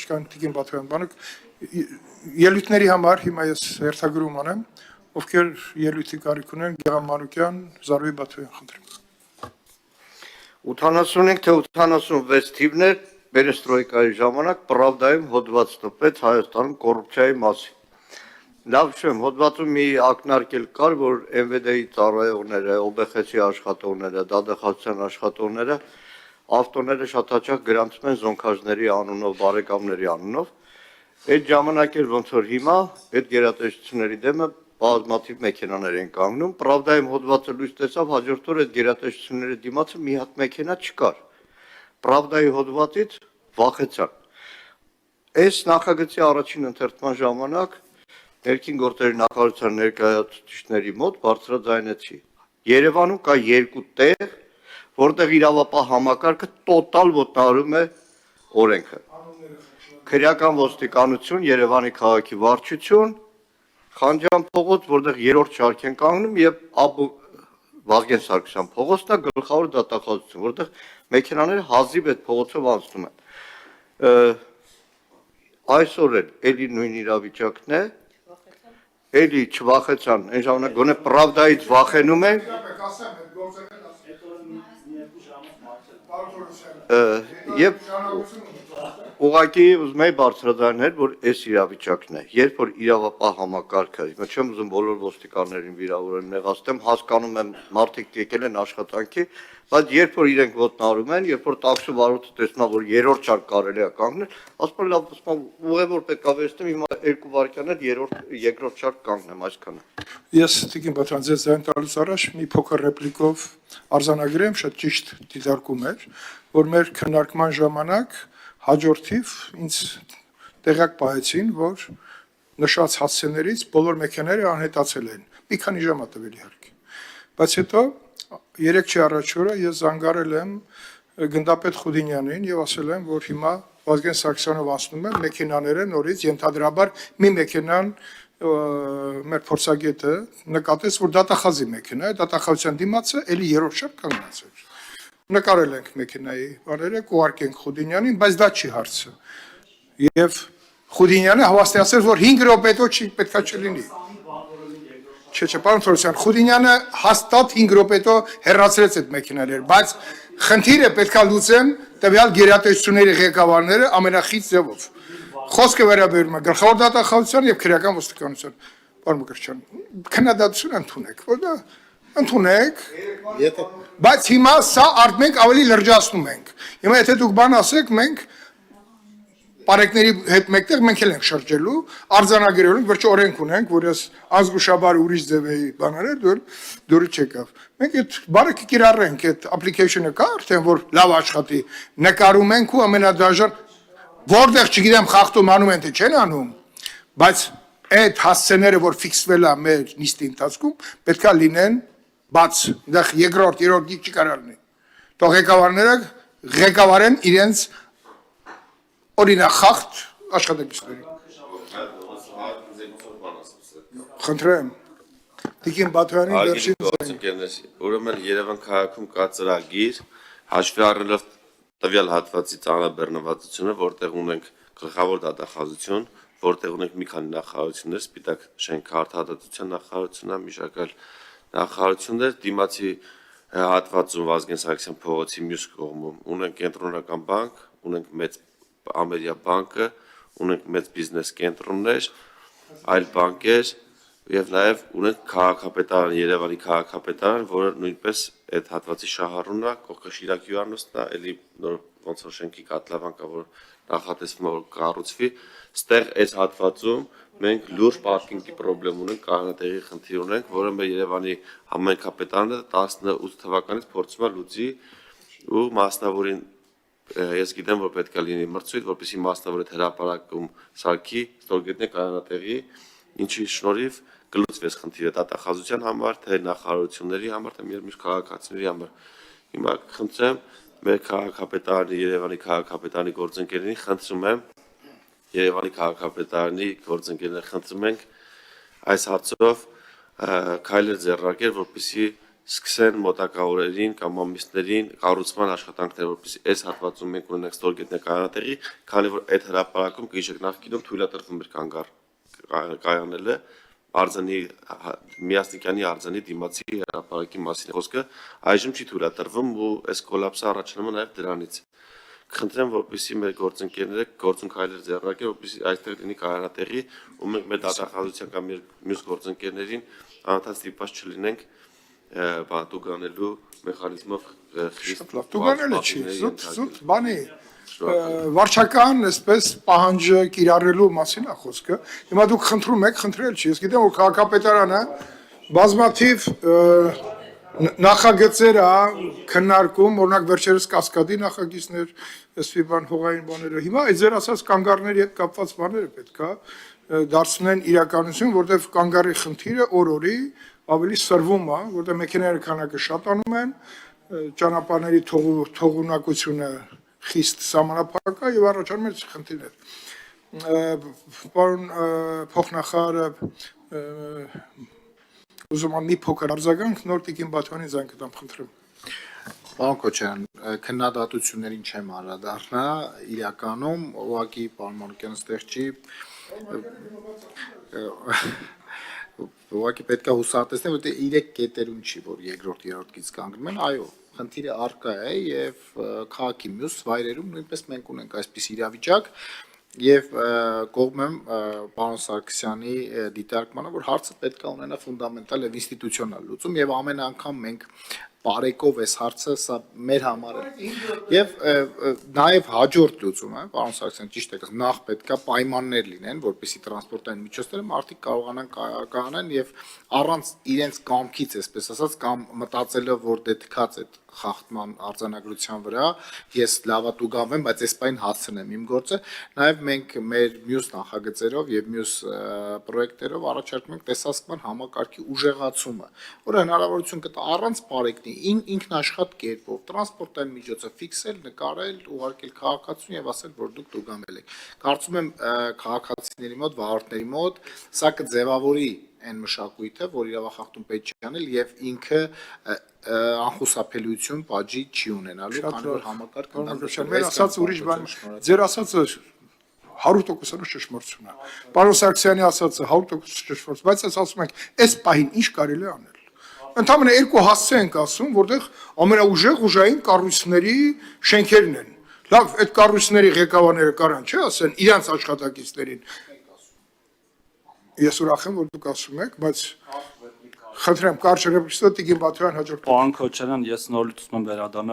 Աշկան Տիկին Բաթոյան բանակ ելույթների համար հիմա ես հերթագրում անեմ, ովքեր ելույթի կարիք ունեն Գեղամ Մանուկյան, Զարուհի Բաթոյան, խնդրեմ։ 85 թե 86 թիվներ Պերեստրոյկայի ժամանակ Պրավդայում հոդված տպեց Հայաստանում կոռուպցիայի մասին։ Լավ չեմ, հոդվածում մի ակնարկել կար, որ MVD-ի ծառայողները, ՕԲԽ-ի աշխատողները, դատախազության աշխատողները ավտոները շատ հաճախ գրանցում են զոնքաժների անունով, բարեկամների անունով։ Այդ ժամանակ էր ոնց որ հիմա այդ գերատեսչությունների դեմը բազմաթիվ մեքենաներ են կանգնում։ Պրավդայում հոդվածը լույս տեսավ, հաջորդ օր այդ գերատեսչությունների դիմացը մի հատ մեքենա չկար։ Պրավդայի հոդվածից վախեցան։ Այս նախագծի առաջին ընթերցման ժամանակ Ներքին գործերի նախարարության ներկայացուցիչների մոտ բարձրաձայնեցի։ Երևանում կա երկու տեղ, որտեղ իրավապահ համակարգը տոտալ ոտնահարում է օրենքը։ Քրեական ոստիկանություն, Երևանի քաղաքի վարչություն, Խանջյան փողոց, որտեղ երրորդ շարք են կանգնում, եւ Վազգեն Սարգսյան փողոցն է գլխավոր դատախազություն, որտեղ մեքենաները հազիվ այդ փողոցով անցնում են։ Այսօր էլ էլի նույն իրավիճակն է։ Էլի չվախեցան, այն ժամանակ գոնե Պրավդայից վախենում են։ Եվ ուղղակի ուզում եի բարձրաձայնել, որ այս իրավիճակն է, երբ որ իրավապահ համակարգը, հիմա չեմ ուզում բոլոր ոստիկաններին վիրավորել, նեղացնեմ, հասկանում եմ մարդիկ եկել են աշխատանքի, բայց երբ որ իրենք ոտնահարում են, երբ որ տաքսու վարորդը տեսնում է, որ երրորդ շարք կարելի է կանգնել, ասում լավ, ուղևոր պետք է վերցնեմ, հիմա 2 վայրկյան էլ երկրորդ շարք կանգնեմ, այսքանը։ Ես Տիկին Բաթոյան ձեզ ձայն տալուց առաջ մի փոքր ռեպլիկով արձանագրեմ, շատ ճիշտ դիտարկում էր, որ մեր քննարկման ժամանակ հաջորդիվ ինձ տեղյակ պահեցին, որ նշած հասցեներից բոլոր մեքենաները անհետացել են։ Մի քանի ժամ է տվել իհարկե։ Բայց հետո 3 առաջ օրը ես զանգարել եմ գնդապետ Խուդինյանին եւ ասել եմ, որ հիմա Վազգեն Սարգսյանով անցնում են մեքենաները նորից ենթադրաբար մի մեքենան մեր փորձագետը նկատեց, որ դատախազի մեքենա է, դատախազության դիմացը էլի երրորդ շարք կանգնած էր։ Նկարել ենք մեքենայի բաները, կուղարկենք Խուդինյանին, բայց դա չի հարցը։ Եվ Խուդինյանը հավաստիացրեց, որ 5 րոպետո չի պետքա չլինի։ Չէ, պարոն Թորոսյան, Խուդինյանը հաստատ 5 րոպետո հեռացրեց այդ մեքենաները, բայց խնդիրը պետքա լուծեն տվյալ գերատեսչությունների ղեկավարները ամենախիտ ձևով։ Խոսքը վերաբերում է գլխավոր դատախազության եւ քրեական ոստիկանության։ Պարոն Մկրտչյան, քննադատություն ընդունեք, որ դա ընդունեք, բայց հիմա սա մենք ավելի լրջացնում ենք։ Հիմա եթե դուք բան ասեք, մենք Պարեկների հետ մեկտեղ մենք էլ ենք շրջելու, արձանագրելու, վերջը օրենք ունենք, որ ես ազգուշաբար ուրիշ ձև էի բաները, դուրը չեկավ։ Մենք այդ բանը կկիրառենք, այդ application-ը կա արդեն, որ լավ աշխատի, նկարում ենք ու ամենադաժան, որտեղ չգիտեմ խախտում անում են, թե չեն անում, բայց այդ հասցեները, որ ֆիքսվել է մեր նիստի ընթացքում, պետքա լինեն բաց, դեղ երկրորդ, երրորդ գիծ չի կարող լինի։ Թող ղեկավարները ղեկավարեն իրենց օրինախախտ աշխատակիցների։ Խնդրեմ։ Տիկին Բաթոյանին վերջին ուրեմն Երևան քաղաքում կա ծրագիր, հաշվի առնելով տվյալ հատվածի ծանրաբեռնվածությունը, որտեղ ունենք գլխավոր դատախազություն, որտեղ ունենք մի քանի նախարարություններ, Սպիտակ շենք արդարադատության նախարարությունը, մի շարք նախարարություններ, դիմացի հատվածում Վազգեն Սարգսյան փողոցի մյուս կողմում ունենք կենտրոնական բանկ, ունենք մեծ Ամերիա բանկը, ունենք մեծ բիզնես կենտրոններ, այլ բանկեր եւ նաեւ ունենք քաղաքապետարան, Երևանի քաղաքապետարան, որը նույնպես այդ հատվածի շահառունն է, կողքը Շիրակի հյուրանոցն է, էլի նոր ոնց որ շենքի կատլավան կա, որ նախատեսվում է որ կառուցվի, ստեղ այս հատվածում մենք լուրջ պարկինգի խնդրեմ ունենք, կանոնատեղի խնդիր ունենք, որը մեր Երևանի համայնքապետարանը 18 թվականից փորձում է լուծի ու մասնավորին ես գիտեմ, որ պետք է լինի մրցույթ, որպեսզի մասնավոր այդ հրապարակում սարքի, ստորգետնյա կանոնատեղի, ինչի շնորհիվ կլուծվի այս խնդիրը դատախազության համար, թե նախարարությունների համար, թե մյուս քաղաքացիների համար։ Հիմա խնդրեմ մեր քաղաքապետարանի, Երևանի քաղաքապետարանի գործընկերներին, խնդրում եմ Երևանի քաղաքապետարանի գործընկերներին խնդրում ենք այս հարցով քայլեր ձեռնարկել, որպեսզի սկսեն մոտակա օրերին կամ ամիսներին կառուցման աշխատանքներ, որպեսզի այս հատվածում մենք ունենք ստորգետնյա կայանատեղի, քանի որ այդ հրապարակում գիշեր նախկինում թույլատրվում էր կանգար կայանելը արձանի Միասնիկյանի արձանի դիմացի հրապարակի մասին խոսքը այժմ չի թույլատրվում ու այս կոլապսը առաջանում է նաև դրանից Խնդրեմ, որպեսզի մեր գործընկերները գործունքայլեր ձեռնարկեն, որպեսզի այստեղ լինի կայանատեղի, ու մենք մեր դատախազության կամ մյուս գործընկերներին անընդհատ ստիպված չլինենք տուգանելու մեխանիզմով խիստ Տուգանելը չի, զուտ բանի վարչական այսպես պահանջը կիրառելու մասին է խոսքը։ Հիմա դուք խնդրում եք, խնդրել չի։ Ես գիտեմ, որ քաղաքապետարանը բազմաթիվ նախագծեր է քննարկում, օրինակ վերջերս կասկադի նախագիծներ, այսպիսի բան հողային բաները։ Հիմա այդ ձեր ասած կանգառների հետ կապված բաները պետք է դարձնեն իրականություն, որտեղ կանգառի խնդիրը օր-օրի ավելի սրվում է, որտեղ մեքենաների քանակը շատանում են, ճանապարհների թողունակությունը խիստ սահմանափակ է եւ առաջանում են խնդիրներ։ Պարոն փոխնախարարը ուզում եմ մի փոքր արձագանք նոր Տիկին Բաթյանի զանգ կտամ, խնդրեմ։ Պարոն Քոչարյան, քննադատություններին չեմ անդրադառնա, իրականում ուղղակի պարոն Մանուկյանը ստեղ չի ուղղակի պետք է հուսահատեցնել, որտեղ 3 կետերում չի, որ երկրորդ երրորդ գիծ կանգնում են, այո, խնդիրը առկա է եւ քաղաքի մյուս վայրերում նույնպես մենք ունենք այսպես իրավիճակ եւ կողմ եմ պարոն Սարգսյանի դիտարկմանը, որ հարցը պետք է ունենա ֆունդամենտալ եւ ինստիտուցիոնալ լուծում եւ ամեն անգամ մենք բարեկով այս հարցը սա մեր համար է եւ նաեւ հաջորդ լուծումը պարոն Սարգսյան ճիշտ է նախ պետքա պայմաններ լինեն որպեսզի տրանսպորտային միջոցները մարդիկ կարողանան կայանան եւ առանց իրենց կամքից այսպես ասած կամ մտածելով որ դե թքած է խախտման արձանագրության վրա ես լավատուգանվեմ բայց այս պայն հասցնեմ իմ գործը նաեւ մենք մեր մյուս նախագծերով եւ մյուս պրոյեկտերով առաջարկում ենք տեսահսկման համակարգի ուժեղացումը որը հնարավորություն կտա առանց բարեկնի ինքնաշխատ կերպով տրանսպորտային միջոցը ֆիքսել, նկարել, ուղարկել քաղաքացուն եւ ասել, որ դուք տուգանվել եք։ Կարծում եմ քաղաքացիների մոտ, վարորդների մոտ սա կձևավորի այն մշակույթը, որ իրավախախտում պետք չի անել եւ ինքը անխուսափելիություն պատժի չի ունենալու, քանի որ համակարգը մեր ասած ուրիշ բան, ձեր ասածը 100% ճշմարտություն է։ Պարոն Սարգսյանի ասածը 100% ճշմարտ, բայց ես ասում ենք, այս պահին ինչ կարելի է անել։ Ընդհանրապես երկու հասցե ենք ասում, որտեղ ամենաուժեղ ուժային կառույցների շենքերն են։ Լավ, այդ կառույցների ղեկավարները կարան, չէ՞, ասեն իրանց աշխատակիցներին։ Ես ուրախ եմ, որ դուք ասում եք, բայց խնդրեմ, կարճ ռեպլիկա Տիկին Բաթյան հաջորդ։ Պարոն Քոչարյան, ես նոր լուծում եմ վերադառնալ